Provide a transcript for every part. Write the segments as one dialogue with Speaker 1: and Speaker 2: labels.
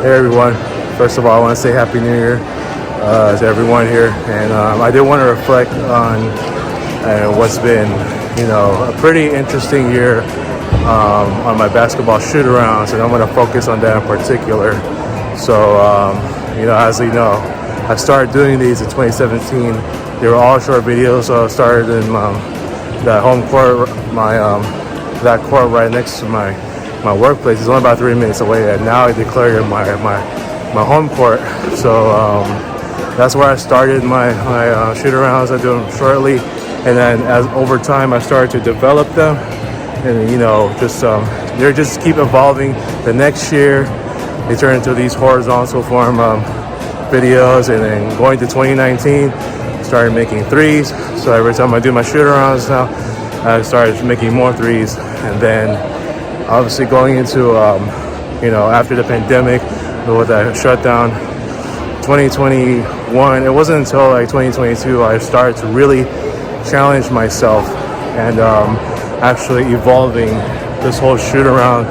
Speaker 1: Hey everyone, first of all I want to say Happy New Year to everyone here, and I did want to reflect on what's been, a pretty interesting year on my basketball shoot-arounds, and I'm going to focus on that in particular. So, as you know, I started doing these in 2017. They were all short videos, so I started in that home court, that court right next to my workplace. It's only about 3 minutes away, and now I declare it my home court. So that's where I started my shoot-arounds. I do them shortly, and then as over time I started to develop them, and they just keep evolving. The next year they turn into these horizontal form videos, and then going to 2019 started making threes. So every time I do my shoot-arounds now, I started making more threes, and then obviously going into after the pandemic with that shutdown 2021, it wasn't until like 2022 I started to really challenge myself and actually evolving this whole shoot-around,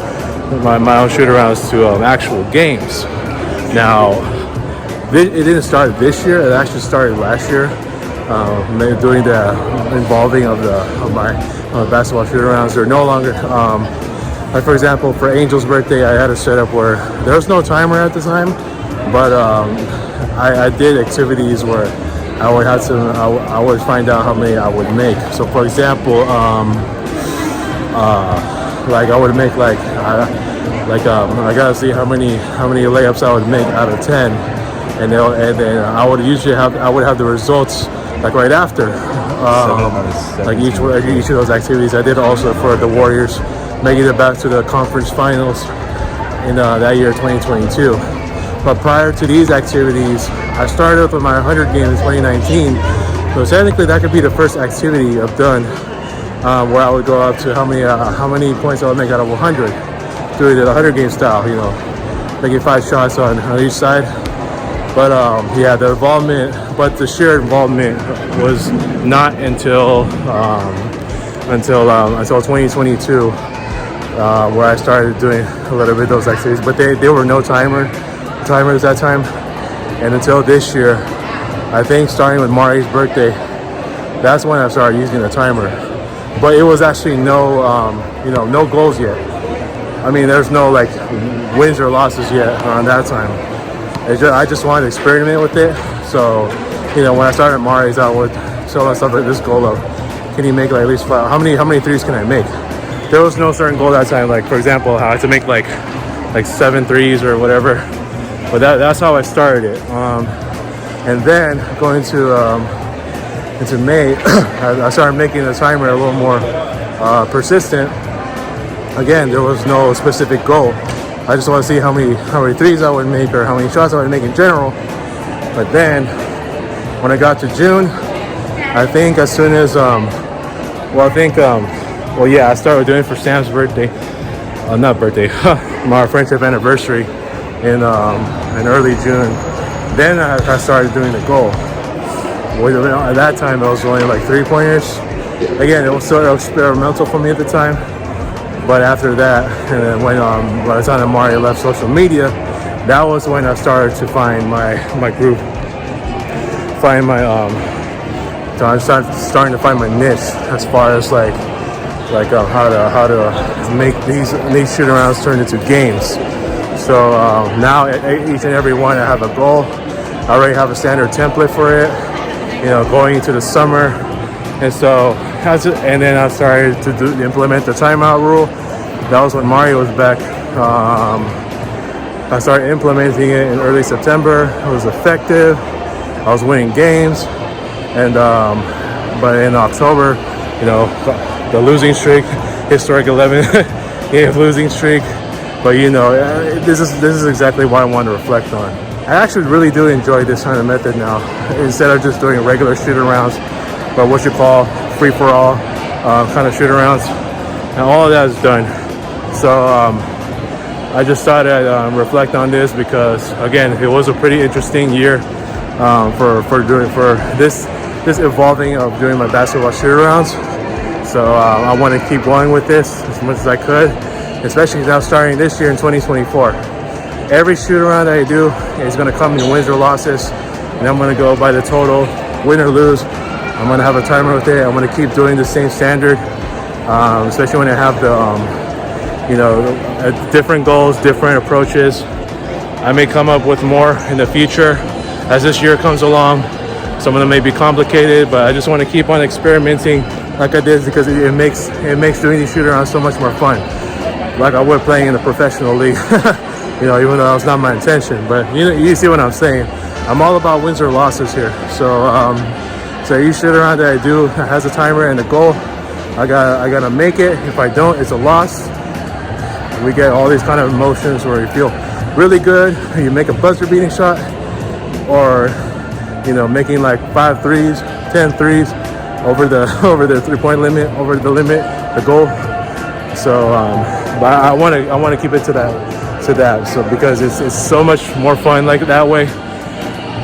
Speaker 1: my own shoot-arounds to actual games. Now it didn't start this year, it actually started last year, doing the involving of my basketball shoot-arounds. They're no longer like, for example, for Angel's birthday, I had a setup where there was no timer at the time, but I did activities where I would find out how many I would make. So, for example, like I would make I gotta see how many layups I would make out of 10, and then I would have the results like right after, like each of those activities. I did also for the Warriors, making it back to the conference finals in that year, 2022. But prior to these activities, I started with my 100 game in 2019. So technically, that could be the first activity I've done where I would go up to how many points I would make out of 100, doing the 100 game style, making 5 shots on each side. But the involvement, the sheer involvement was not until 2022. Where I started doing a little bit of those activities, but they were no timers that time. And until this year, I think starting with Mari's birthday, that's when I started using a timer. But it was actually no goals yet. I mean, there's no like wins or losses yet around that time. I just wanted to experiment with it. So, when I started Mari's, I would tell myself this goal of, can you make like at least 5? How many threes can I make? There was no certain goal that time. Like, for example, I had to make like 7 threes or whatever. But that's how I started it. And then going into May, I started making the timer a little more persistent. Again, there was no specific goal. I just want to see how many threes I would make or how many shots I would make in general. But then when I got to June, I think as soon as I started doing it for Sam's birthday, my friendship anniversary in early June. Then I started doing the goal. At that time, it was only like 3-pointers. Again, it was sort of experimental for me at the time. But after that, and then when by the time that Mario left social media, that was when I started to find my group, I starting to find my niche as far as how to make these shoot-arounds turn into games. So now each and every one I have a goal. I already have a standard template for it, going into the summer. And so and then I started to implement the timeout rule. That was when Mario was back. I started implementing it in early September. It was effective. I was winning games. And but in October, the losing streak, historic 11-game losing streak. But this is exactly what I want to reflect on. I actually really do enjoy this kind of method now. Instead of just doing regular shoot-arounds, but what you call free-for-all kind of shoot-arounds, and all of that is done. So I just thought I'd reflect on this because, again, it was a pretty interesting year for this evolving of doing my basketball shoot-arounds. So I want to keep going with this as much as I could, especially now starting this year in 2024. every shoot around that I do is going to come in wins or losses, and I'm going to go by the total, win or lose. I'm going to have a timer with it. I'm going to keep doing the same standard, especially when I have the, different goals, different approaches. I may come up with more in the future as this year comes along. Some of them may be complicated, but I just want to keep on experimenting like I did, because it makes doing these shoot arounds so much more fun. Like I would playing in the professional league, even though that was not my intention. But you see what I'm saying. I'm all about wins or losses here. So each shoot around that I do has a timer and a goal. I gotta make it. If I don't, it's a loss. We get all these kind of emotions where you feel really good, you make a buzzer beating shot, or making like 5 threes, 10 threes over the 3-point limit, over the limit, the goal. So but I want to keep it to that, so because it's so much more fun like that way.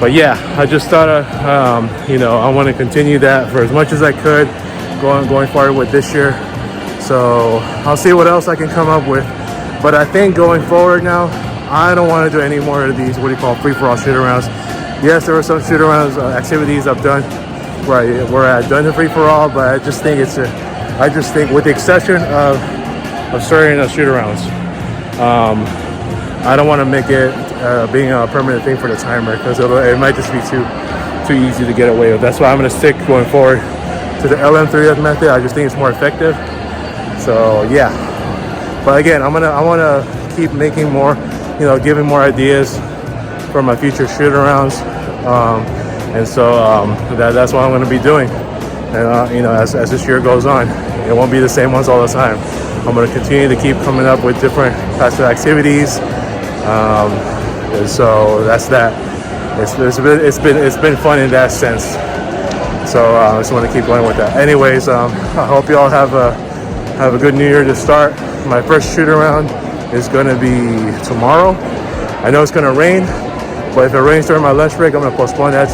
Speaker 1: But yeah, I just thought I want to continue that for as much as I could going forward with this year. So I'll see what else I can come up with. But I think going forward now, I don't want to do any more of these, free-for-all shoot-arounds. Yes, there were some shoot-arounds activities I've done where I've done the free-for-all, but I just think with the exception of certain shoot-arounds, I don't want to make it being a permanent thing for the timer, because it might just be too easy to get away with. That's why I'm going to stick going forward to the LM3F method. I just think it's more effective. So yeah. But again, I want to keep making more, giving more ideas for my future shoot-arounds, and so that's what I'm going to be doing. And as this year goes on, it won't be the same ones all the time. I'm going to continue to keep coming up with different types of activities, and so that's that. It's been fun in that sense. So I just want to keep going with that. Anyways, I hope you all have a good New Year to start. My first shoot around is going to be tomorrow. I know it's going to rain, but if it rains during my lunch break, I'm going to postpone that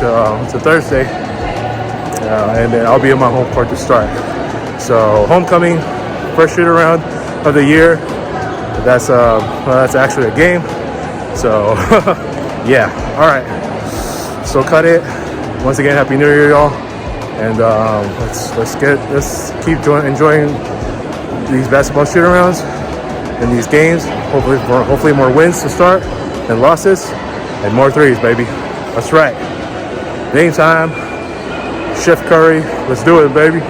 Speaker 1: to Thursday, and then I'll be in my home court to start. So homecoming, first shoot around of the year. That's actually a game. So yeah, all right. So cut it. Once again, Happy New Year, y'all, and let's keep enjoying these basketball shoot-arounds and these games. Hopefully more wins to start and losses, and more threes, baby. That's right. Game time. Chef Curry. Let's do it, baby.